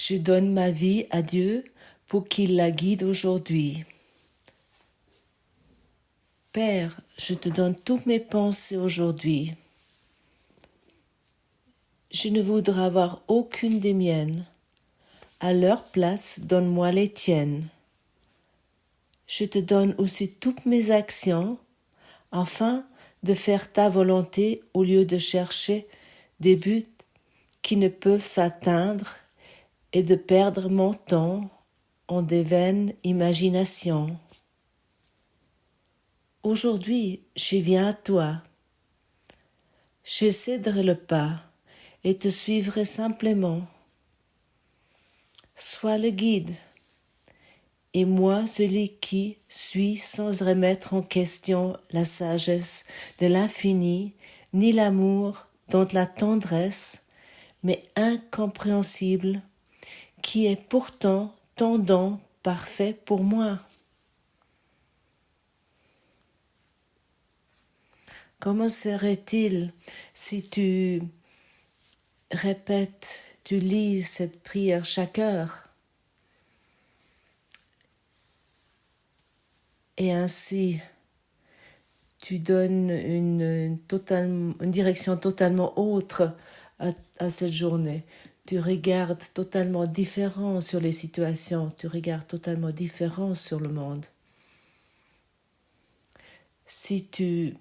Je donne ma vie à Dieu pour qu'il la guide aujourd'hui. Père, je te donne toutes mes pensées aujourd'hui. Je ne voudrais avoir aucune des miennes. À leur place, donne-moi les tiennes. Je te donne aussi toutes mes actions, afin de faire ta volonté au lieu de chercher des buts qui ne peuvent s'atteindre et de perdre mon temps en des vaines imaginations. Aujourd'hui, je viens à toi. Je céderai le pas et te suivrai simplement. Sois le guide, et moi celui qui suis sans remettre en question la sagesse de l'infini, ni l'amour dont la tendresse, mais incompréhensible, qui est pourtant ton don parfait pour moi. Comment serait-il si tu répètes, tu lis cette prière chaque heure? Et ainsi, tu donnes une direction totalement autre à cette journée. Tu regardes totalement différent sur les situations, tu regardes totalement différent sur le monde. Si tu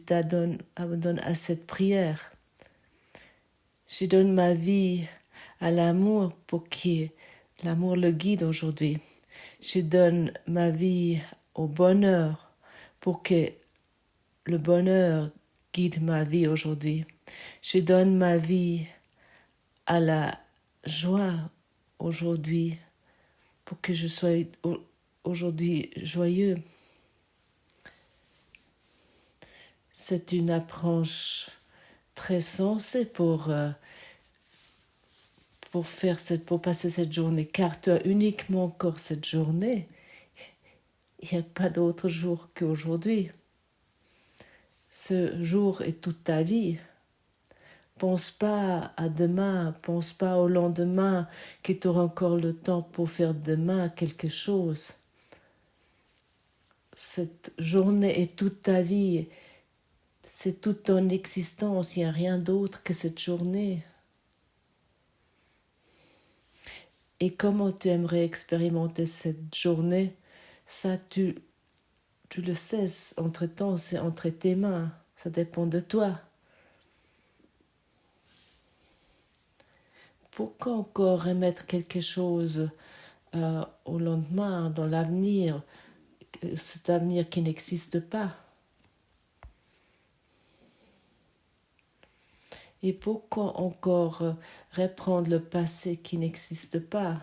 t'abandonnes à cette prière, je donne ma vie à l'amour pour que l'amour le guide aujourd'hui. Je donne ma vie au bonheur pour que le bonheur guide ma vie aujourd'hui. Je donne ma vie à la joie aujourd'hui pour que je sois aujourd'hui joyeux. C'est une approche très sensée pour passer cette journée, car tu as uniquement encore cette journée. Il n'y a pas d'autre jour qu'aujourd'hui. Ce jour est toute ta vie. Pense pas à demain, pense pas au lendemain, que tu auras encore le temps pour faire demain quelque chose. Cette journée est toute ta vie, c'est toute ton existence, il n'y a rien d'autre que cette journée. Et comment tu aimerais expérimenter cette journée, ça tu le sais, entre-temps, c'est entre tes mains, ça dépend de toi. Pourquoi encore remettre quelque chose au lendemain, dans l'avenir, cet avenir qui n'existe pas? Et pourquoi encore reprendre le passé qui n'existe pas?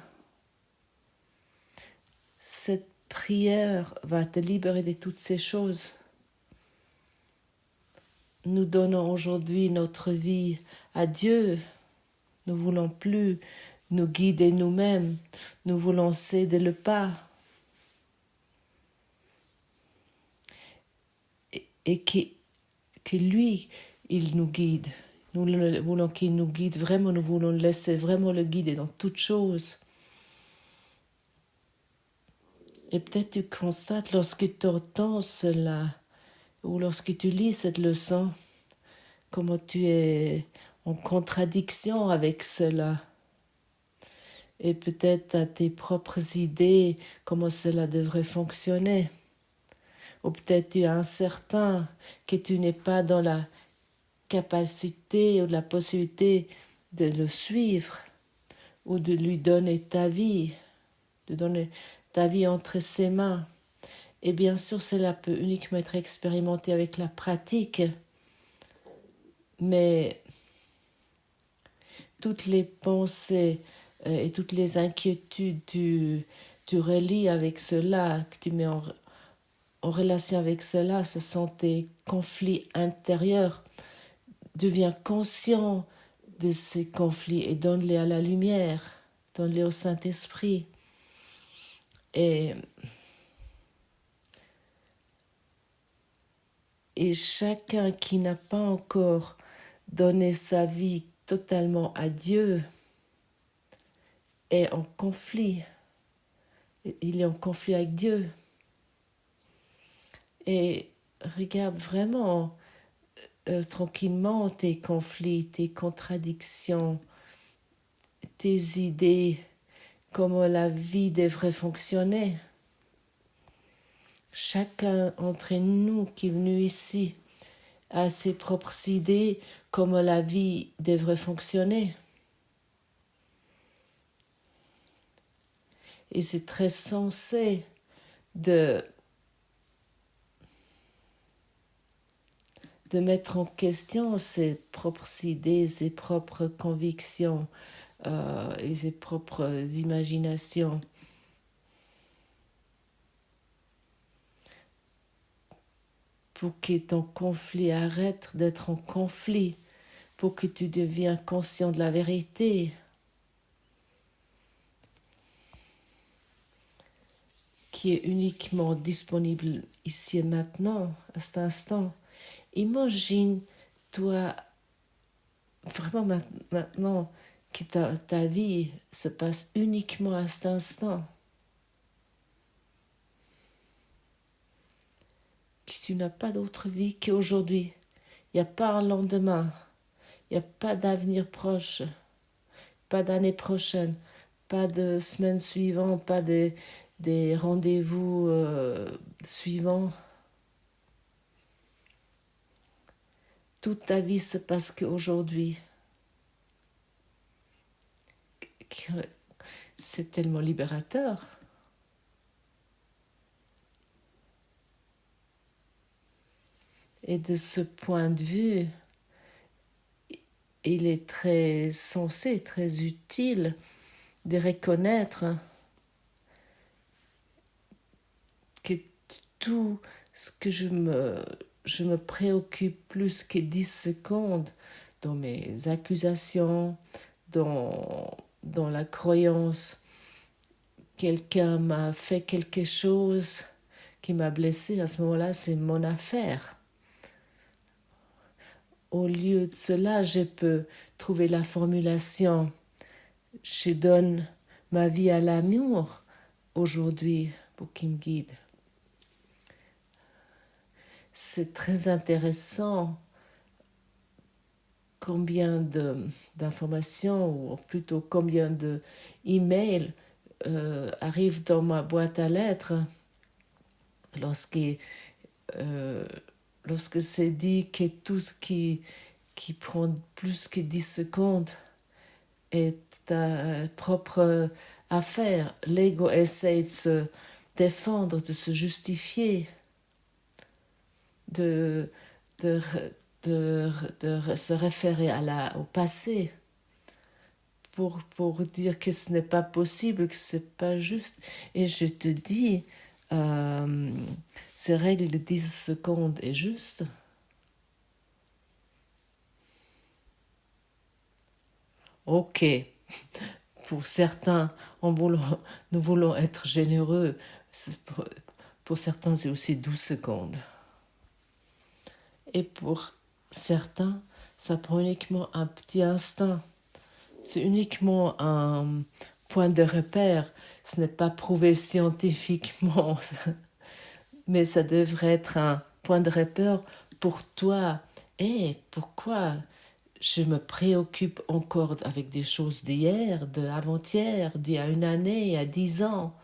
Cette prière va te libérer de toutes ces choses. Nous donnons aujourd'hui notre vie à Dieu. Nous ne voulons plus nous guider nous-mêmes. Nous voulons céder le pas. Et que lui, il nous guide. Nous voulons qu'il nous guide vraiment. Nous voulons laisser vraiment le guider dans toutes choses. Et peut-être tu constates lorsque tu entends cela, ou lorsque tu lis cette leçon, comment tu es en contradiction avec cela. Et peut-être à tes propres idées, comment cela devrait fonctionner. Ou peut-être tu es incertain, que tu n'es pas dans la capacité ou la possibilité de le suivre, ou de lui donner ta vie, de donner ta vie entre ses mains. Et bien sûr, cela peut uniquement être expérimenté avec la pratique, mais toutes les pensées et toutes les inquiétudes tu relis avec cela, que tu mets en relation avec cela, ce sont tes conflits intérieurs. Deviens conscient de ces conflits et donne-les à la lumière, donne-les au Saint-Esprit. Et chacun qui n'a pas encore donné sa vie totalement à Dieu, est en conflit. Il est en conflit avec Dieu. Et regarde vraiment tranquillement tes conflits, tes contradictions, tes idées, comment la vie devrait fonctionner. Chacun d'entre nous qui est venu ici a ses propres idées, comment la vie devrait fonctionner. Et c'est très sensé de mettre en question ses propres idées, ses propres convictions et ses propres imaginations. Pour que ton conflit arrête d'être en conflit, pour que tu deviens conscient de la vérité, qui est uniquement disponible ici et maintenant, à cet instant. Imagine, toi, vraiment maintenant, que ta vie se passe uniquement à cet instant. Que tu n'as pas d'autre vie qu'aujourd'hui. Il n'y a pas un lendemain. Il n'y a pas d'avenir proche. Pas d'année prochaine. Pas de semaine suivante. Pas des rendez-vous suivants. Toute ta vie se passe qu'aujourd'hui. C'est tellement libérateur. Et de ce point de vue, il est très sensé, très utile de reconnaître que tout ce que je me préoccupe plus que 10 secondes dans mes accusations, dans la croyance, quelqu'un m'a fait quelque chose qui m'a blessé, à ce moment-là, c'est mon affaire. Au lieu de cela, je peux trouver la formulation « Je donne ma vie à l'amour aujourd'hui pour qu'il me guide ». C'est très intéressant combien d'informations, ou plutôt combien d'emails arrivent dans ma boîte à lettres lorsque c'est dit que tout ce qui prend plus que 10 secondes est ta propre affaire. L'ego essaie de se défendre, de se justifier, de se référer au passé pour dire que ce n'est pas possible, que ce n'est pas juste. Et je te dis, ces règles de 10 secondes est juste. Ok, pour certains, nous voulons être généreux. Pour certains, c'est aussi 12 secondes. Et pour certains, ça prend uniquement un petit instant. C'est uniquement un point de repère. Ce n'est pas prouvé scientifiquement, mais ça devrait être un point de repère pour toi. Et pourquoi je me préoccupe encore avec des choses d'hier, d'avant-hier, d'il y a une année, il y a 10 ans,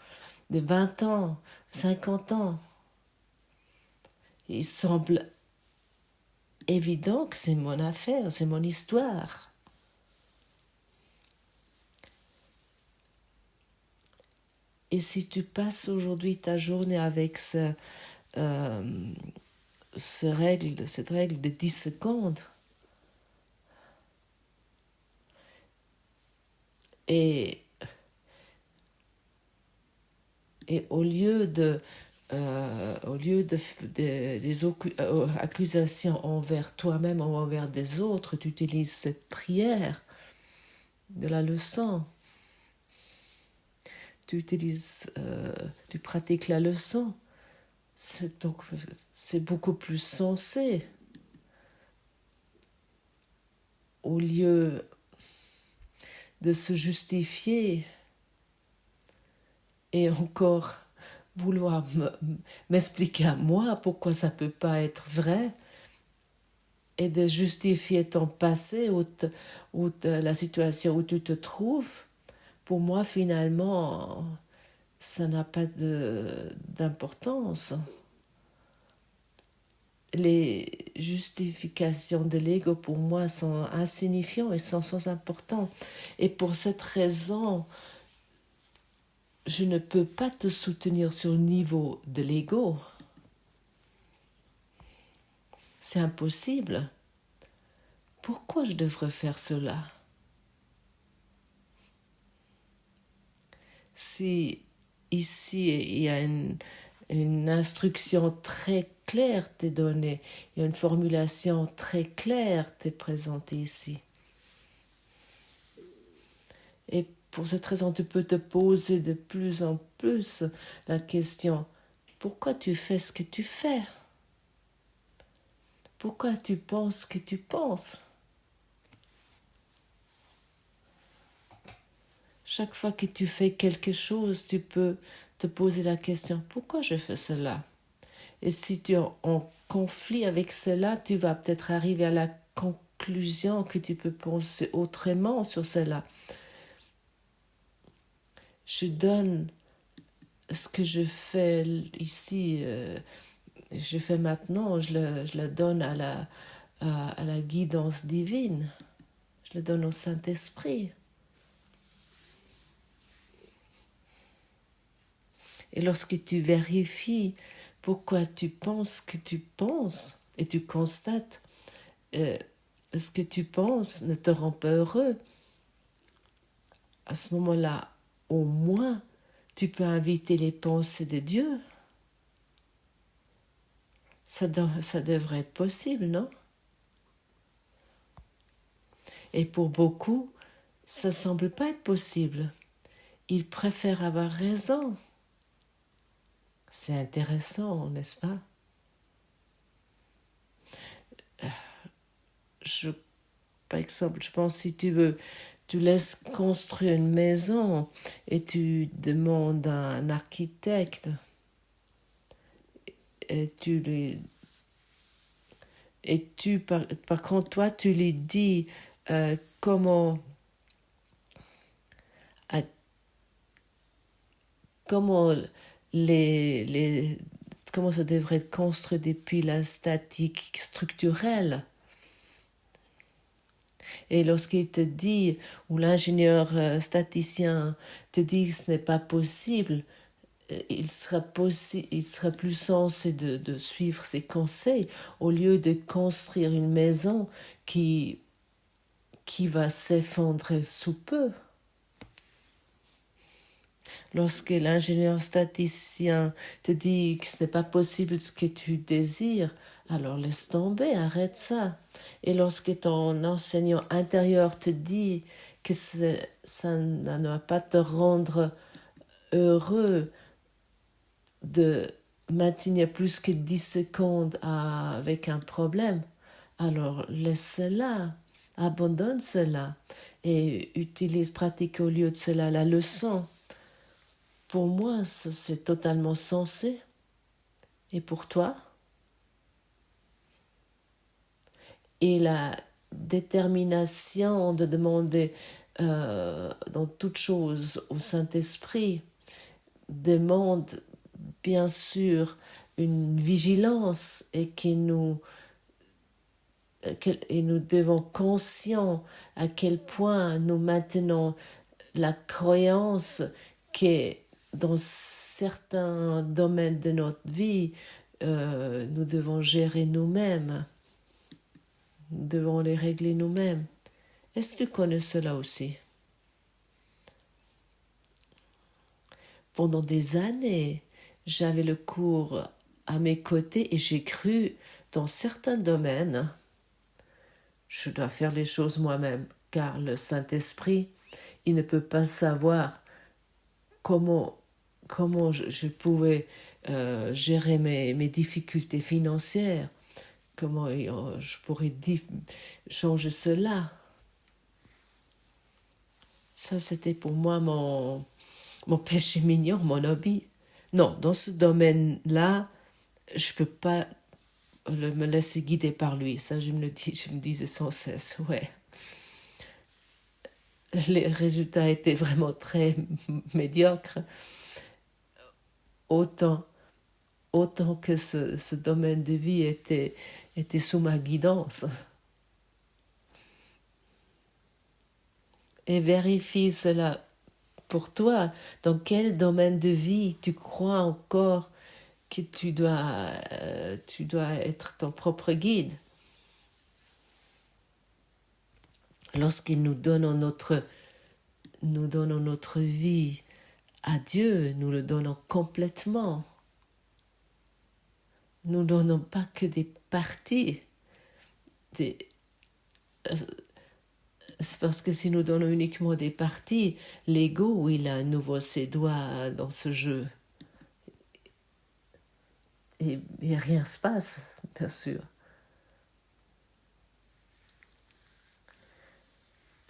de 20 ans, 50 ans? Il semble évident que c'est mon affaire, c'est mon histoire. Et si tu passes aujourd'hui ta journée avec cette règle de 10 secondes, et au lieu des accusations envers toi-même ou envers des autres, tu utilises cette prière de la leçon. Tu pratiques la leçon. C'est beaucoup plus sensé. Au lieu de se justifier et encore vouloir m'expliquer à moi pourquoi ça peut pas être vrai et de justifier ton passé ou la situation où tu te trouves, pour moi finalement, ça n'a pas d'importance. Les justifications de l'ego pour moi sont insignifiantes et sont sans importance. Et pour cette raison, je ne peux pas te soutenir sur le niveau de l'ego. C'est impossible. Pourquoi je devrais faire cela? Si ici il y a une instruction très claire t'est donnée, il y a une formulation très claire t'est présentée ici. Et pour cette raison, tu peux te poser de plus en plus la question, pourquoi tu fais ce que tu fais? Pourquoi tu penses ce que tu penses? Chaque fois que tu fais quelque chose, tu peux te poser la question, pourquoi je fais cela? Et si tu es en conflit avec cela, tu vas peut-être arriver à la conclusion que tu peux penser autrement sur cela. Je donne ce que je fais ici, je fais maintenant, je le donne à la guidance divine. Je le donne au Saint-Esprit. Et lorsque tu vérifies pourquoi tu penses ce que tu penses et tu constates ce que tu penses ne te rend pas heureux, à ce moment-là, au moins, tu peux inviter les pensées de Dieu. Ça devrait être possible, non? Et pour beaucoup, ça ne semble pas être possible. Ils préfèrent avoir raison. C'est intéressant, n'est-ce pas? Par exemple, je pense si tu laisses construire une maison et tu demandes à un architecte et par contre, toi, tu lui dis comment comment comment ça devrait être construit depuis la statique structurelle. Et lorsqu'il te dit, ou l'ingénieur staticien te dit que ce n'est pas possible, il serait plus sensé de suivre ses conseils au lieu de construire une maison qui va s'effondrer sous peu. Lorsque l'ingénieur staticien te dit que ce n'est pas possible ce que tu désires, alors laisse tomber, arrête ça. Et lorsque ton enseignant intérieur te dit que ça ne va pas te rendre heureux de maintenir plus que 10 secondes avec un problème, alors laisse cela, abandonne cela et pratique au lieu de cela la leçon. Pour moi, c'est totalement sensé. Et pour toi? Et la détermination de demander dans toute chose au Saint-Esprit demande bien sûr une vigilance et nous devons conscients à quel point nous maintenons la croyance que dans certains domaines de notre vie, nous devons gérer nous-mêmes. Nous devons les régler nous-mêmes. Est-ce que tu connais cela aussi? Pendant des années, j'avais le cours à mes côtés et j'ai cru, dans certains domaines, je dois faire les choses moi-même, car le Saint-Esprit, il ne peut pas savoir comment je pouvais gérer mes difficultés financières, comment je pourrais changer cela. Ça, c'était pour moi mon péché mignon, mon hobby. Non, dans ce domaine-là, je peux pas me laisser guider par lui. Ça, je me disais sans cesse, ouais. Les résultats étaient vraiment très médiocres. Autant que ce domaine de vie était sous ma guidance. Et vérifie cela pour toi. Dans quel domaine de vie tu crois encore que tu dois être ton propre guide? Lorsqu'il nous donnons notre vie à Dieu, nous le donnons complètement. Nous ne donnons pas que des parties. C'est parce que si nous donnons uniquement des parties, l'ego, il a à nouveau ses doigts dans ce jeu. Et rien ne se passe, bien sûr.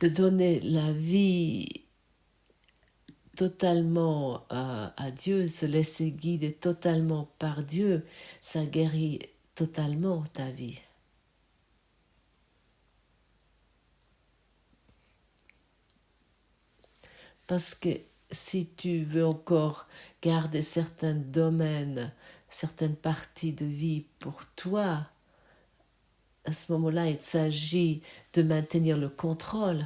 De donner la vie totalement à Dieu, se laisser guider totalement par Dieu, ça guérit totalement ta vie. Parce que si tu veux encore garder certains domaines, certaines parties de vie pour toi, à ce moment-là, il s'agit de maintenir le contrôle.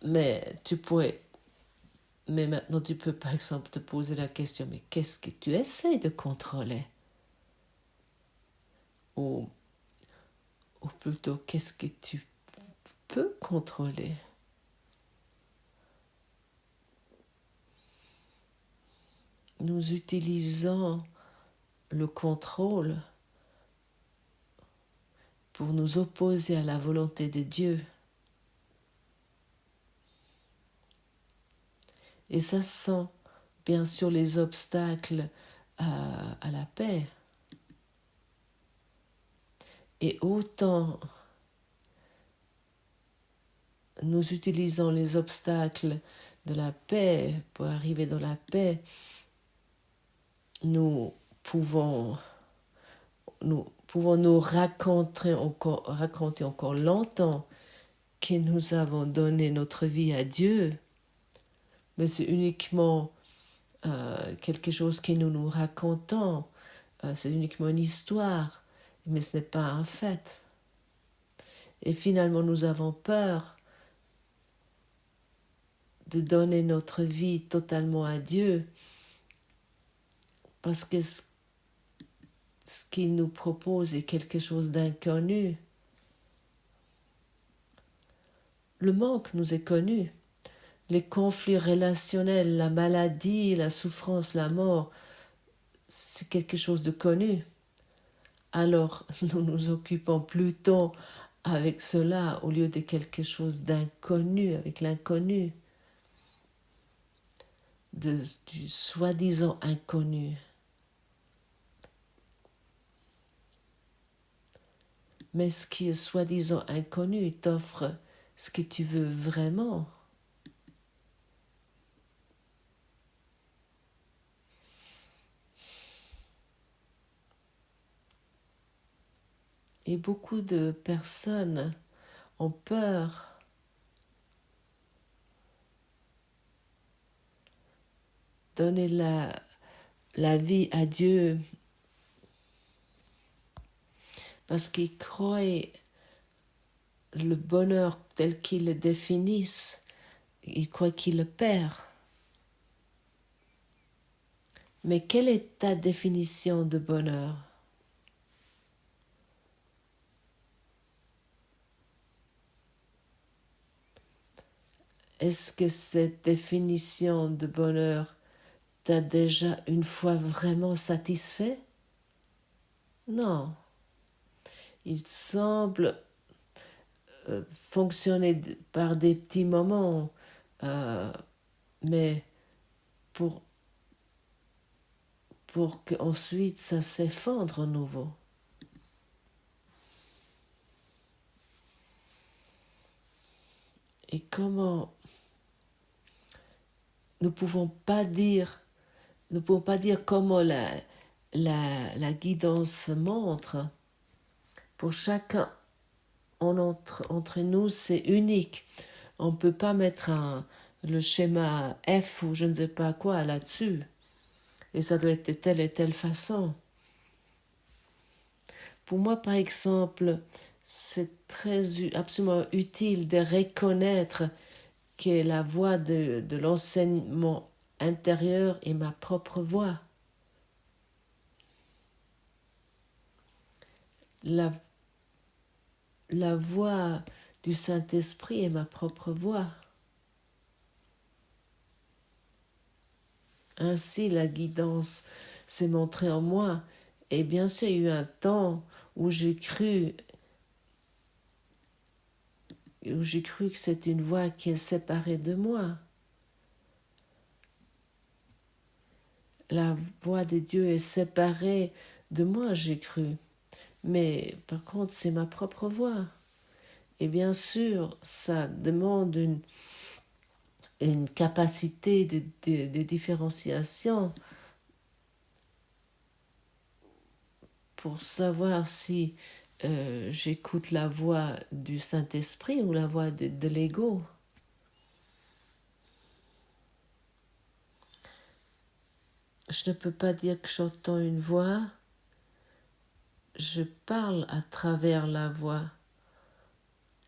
Mais maintenant, tu peux par exemple te poser la question, mais qu'est-ce que tu essaies de contrôler? Ou plutôt, qu'est-ce que tu peux contrôler? Nous utilisons le contrôle pour nous opposer à la volonté de Dieu. Et ça sent bien sûr les obstacles à la paix. Et autant nous utilisons les obstacles de la paix pour arriver dans la paix, nous pouvons nous raconter encore longtemps que nous avons donné notre vie à Dieu, mais c'est uniquement quelque chose que nous racontons, c'est uniquement une histoire, mais ce n'est pas un fait. Et finalement, nous avons peur de donner notre vie totalement à Dieu, parce que ce qu'il nous propose est quelque chose d'inconnu. Le manque nous est connu. Les conflits relationnels, la maladie, la souffrance, la mort, c'est quelque chose de connu. Alors, nous nous occupons plutôt avec cela au lieu de quelque chose d'inconnu, avec l'inconnu, du soi-disant inconnu. Mais ce qui est soi-disant inconnu t'offre ce que tu veux vraiment. Et beaucoup de personnes ont peur de donner la vie à Dieu parce qu'ils croient le bonheur tel qu'ils le définissent, ils croient qu'ils le perdent. Mais quelle est ta définition de bonheur? Est-ce que cette définition de bonheur t'a déjà une fois vraiment satisfait? Non. Il semble fonctionner par des petits moments, mais pour qu'ensuite ça s'effondre à nouveau. Et comment nous ne pouvons pas dire comment la guidance montre. Pour chacun entre nous, c'est unique. On ne peut pas mettre le schéma F ou je ne sais pas quoi là-dessus. Et ça doit être de telle et telle façon. Pour moi, par exemple, c'est absolument utile de reconnaître que la voix de l'enseignement intérieur est ma propre voix. La voix du Saint-Esprit est ma propre voix. Ainsi, la guidance s'est montrée en moi. Et bien sûr, il y a eu un temps où j'ai cru que c'est une voix qui est séparée de moi. La voix de Dieu est séparée de moi, j'ai cru. Mais par contre, c'est ma propre voix. Et bien sûr, ça demande une capacité de différenciation pour savoir si j'écoute la voix du Saint-Esprit ou la voix de l'ego. Je ne peux pas dire que j'entends une voix, je parle à travers la voix.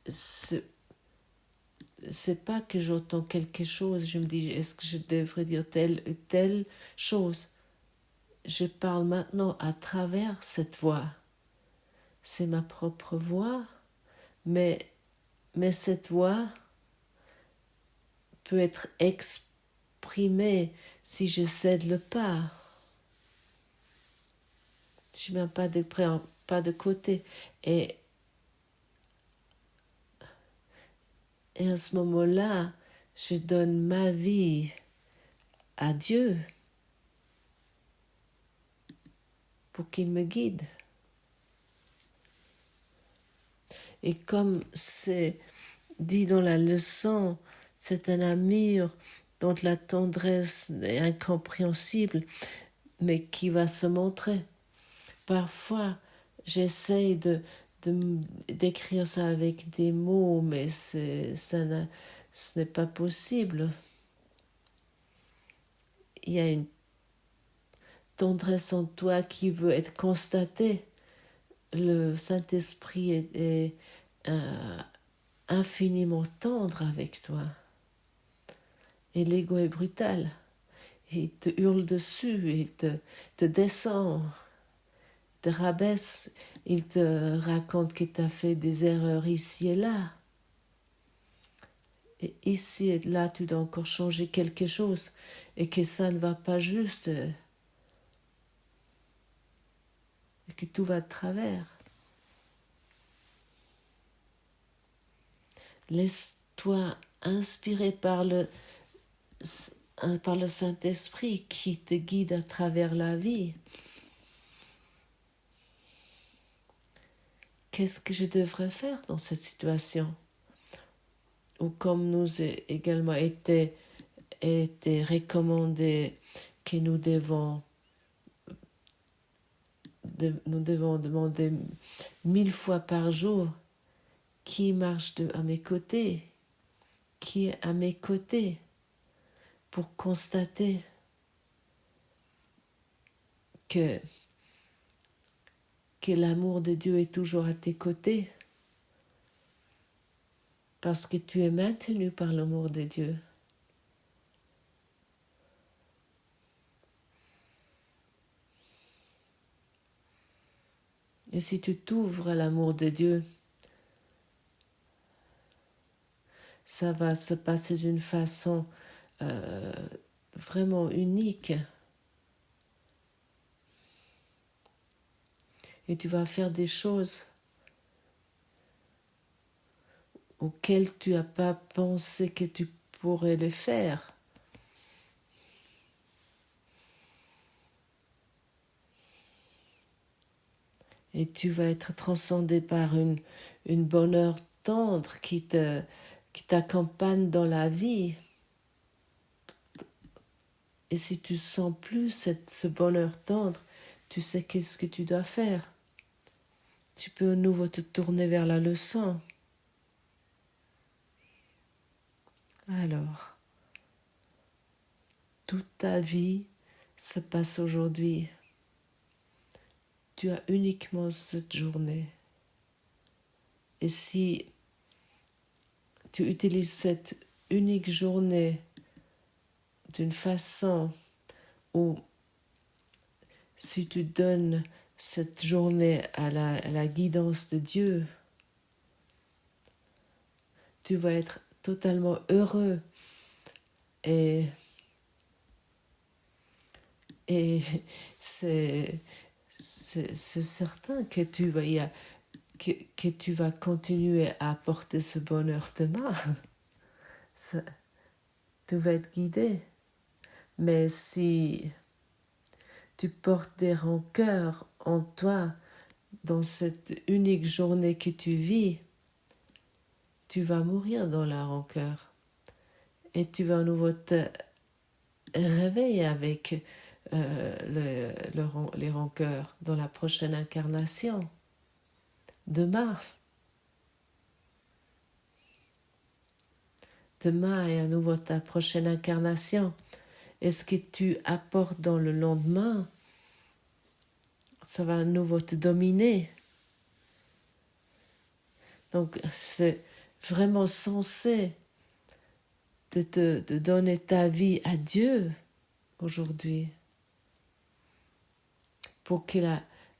C'est pas que j'entends quelque chose, je me dis, est-ce que je devrais dire telle ou telle chose? Je parle maintenant à travers cette voix. C'est ma propre voix, mais cette voix peut être exprimée si je cède le pas. Je ne mets pas de côté. Et à ce moment-là, je donne ma vie à Dieu pour qu'il me guide. Et comme c'est dit dans la leçon, c'est un amour dont la tendresse est incompréhensible, mais qui va se montrer. Parfois, j'essaye d'écrire ça avec des mots, mais ce n'est pas possible. Il y a une tendresse en toi qui veut être constatée. Le Saint-Esprit est infiniment tendre avec toi. Et l'ego est brutal. Il te hurle dessus, il te descend, te rabaisse, il te raconte qu'il t'a fait des erreurs ici et là. Et ici et là, tu dois encore changer quelque chose et que ça ne va pas juste et que tout va de travers. Laisse-toi inspirer par le Saint-Esprit qui te guide à travers la vie. Qu'est-ce que je devrais faire dans cette situation? Ou comme nous a également été recommandé que nous devons demander 1000 fois par jour qui marche à mes côtés, qui est à mes côtés, pour constater que l'amour de Dieu est toujours à tes côtés, parce que tu es maintenu par l'amour de Dieu. Et si tu t'ouvres à l'amour de Dieu, ça va se passer d'une façon vraiment unique. Et tu vas faire des choses auxquelles tu n'as pas pensé que tu pourrais les faire. Et tu vas être transcendé par une bonheur tendre qui t'accompagne dans la vie. Et si tu sens plus ce bonheur tendre, tu sais qu'est-ce que tu dois faire. Tu peux à nouveau te tourner vers la leçon. Alors, toute ta vie se passe aujourd'hui. Tu as uniquement cette journée. Et si tu utilises cette unique journée d'une façon où, si tu donnes cette journée à la guidance de Dieu, tu vas être totalement heureux et c'est certain que que tu vas continuer à apporter ce bonheur demain. Tu vas être guidé. Mais si tu portes des rancœurs en toi dans cette unique journée que tu vis, tu vas mourir dans la rancœur. Et tu vas à nouveau te réveiller avec les rancœurs dans la prochaine incarnation. Demain est à nouveau ta prochaine incarnation. Et ce que tu apportes dans le lendemain, ça va à nouveau te dominer. Donc c'est vraiment censé de donner ta vie à Dieu aujourd'hui pour que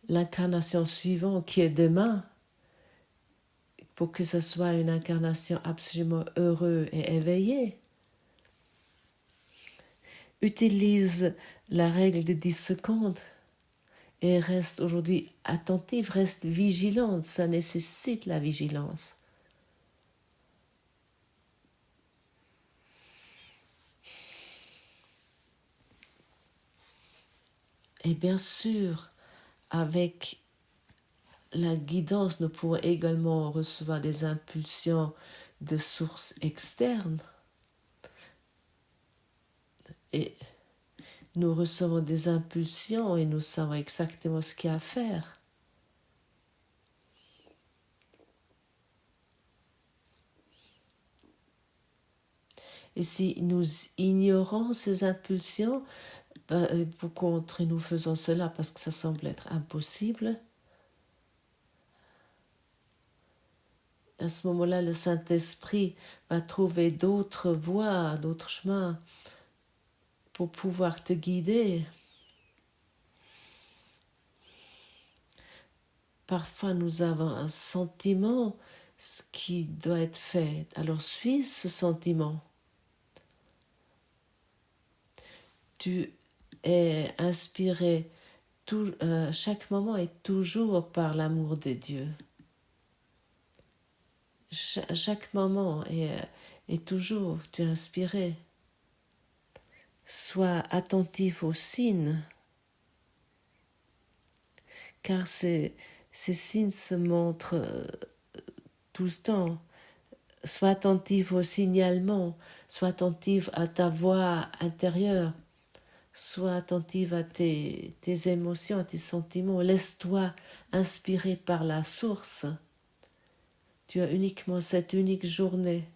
l'incarnation suivante qui est demain, pour que ce soit une incarnation absolument heureuse et éveillée. Utilise la règle de 10 secondes et reste aujourd'hui attentive, reste vigilante, ça nécessite la vigilance. Et bien sûr, avec la guidance, nous pouvons également recevoir des impulsions de sources externes. Et nous recevons des impulsions et nous savons exactement ce qu'il y a à faire. Et si nous ignorons ces impulsions, pour contre nous faisons cela parce que ça semble être impossible, à ce moment-là, le Saint-Esprit va trouver d'autres voies, d'autres chemins pour pouvoir te guider. Parfois, nous avons un sentiment ce qui doit être fait. Alors, suis ce sentiment. Tu es inspiré, chaque moment est toujours par l'amour de Dieu. Chaque moment est toujours, tu es inspiré. Sois attentif aux signes, car ces signes se montrent tout le temps. Sois attentif au signalement, sois attentif à ta voix intérieure, sois attentif à tes émotions, à tes sentiments. Laisse-toi inspirer par la source. Tu as uniquement cette unique journée.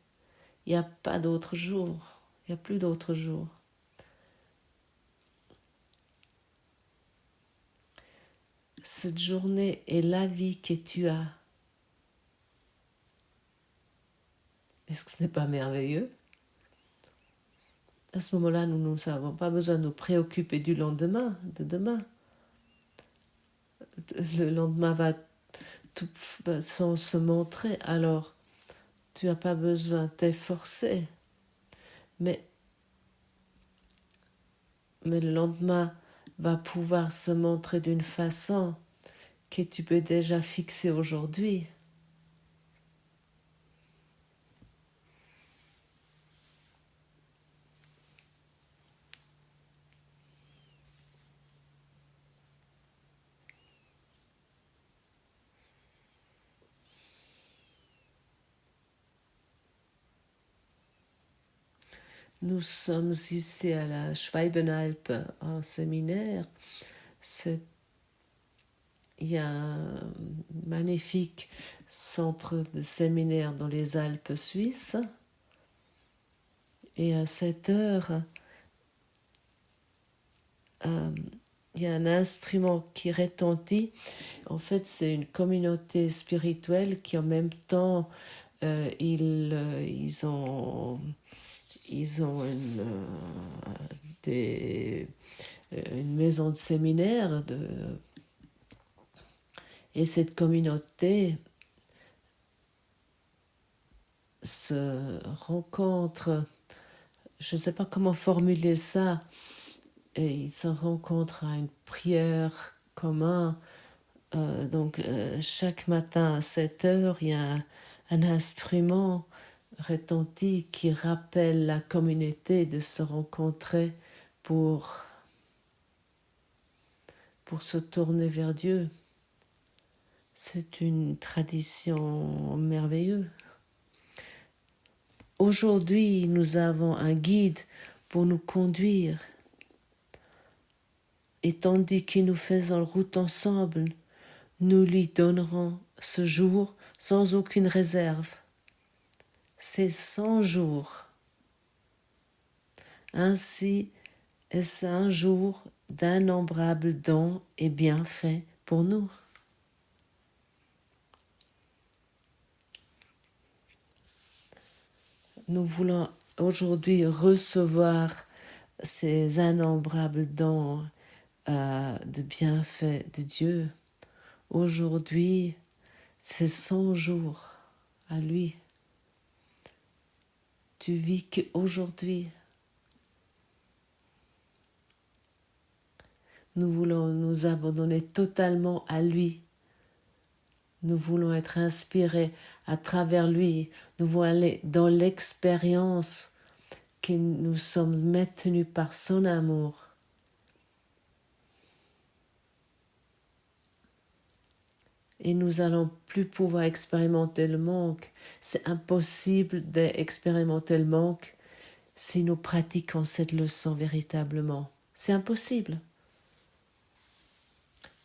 Il n'y a pas d'autre jour. Il n'y a plus d'autre jour. Cette journée est la vie que tu as. Est-ce que ce n'est pas merveilleux? À ce moment-là, nous n'avons pas besoin de nous préoccuper du lendemain, de demain. Le lendemain va tout sans se montrer, alors tu n'as pas besoin de t'efforcer. Mais le lendemain va pouvoir se montrer d'une façon que tu peux déjà fixer aujourd'hui. Nous sommes ici à la Schweibenalp en séminaire. Il y a un magnifique centre de séminaire dans les Alpes suisses. Et à cette heure, il y a un instrument qui retentit. En fait, c'est une communauté spirituelle qui en même temps, ils ont une maison de séminaire et cette communauté se rencontre, je ne sais pas comment formuler ça, et ils se rencontrent à une prière commune. Donc chaque matin à 7 heures, il y a un instrument retenti qui rappelle la communauté de se rencontrer pour se tourner vers Dieu. C'est une tradition merveilleuse. Aujourd'hui, nous avons un guide pour nous conduire. Et tandis que nous faisons route ensemble, nous lui donnerons ce jour sans aucune réserve. C'est 100 jours. Ainsi est-ce un jour d'innombrables dons et bienfaits pour nous. Nous voulons aujourd'hui recevoir ces innombrables dons de bienfaits de Dieu. Aujourd'hui, c'est 100 jours à lui. Tu vis qu'aujourd'hui. Nous voulons nous abandonner totalement à lui. Nous voulons être inspirés à travers lui. Nous voulons aller dans l'expérience que nous sommes maintenus par son amour. Et nous allons plus pouvoir expérimenter le manque. C'est impossible d'expérimenter le manque si nous pratiquons cette leçon véritablement. C'est impossible.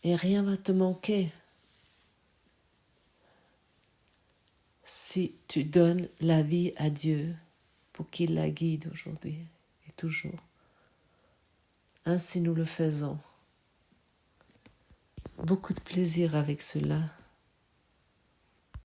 Et rien va te manquer si tu donnes la vie à Dieu pour qu'il la guide aujourd'hui et toujours. Ainsi nous le faisons. Beaucoup de plaisir avec cela.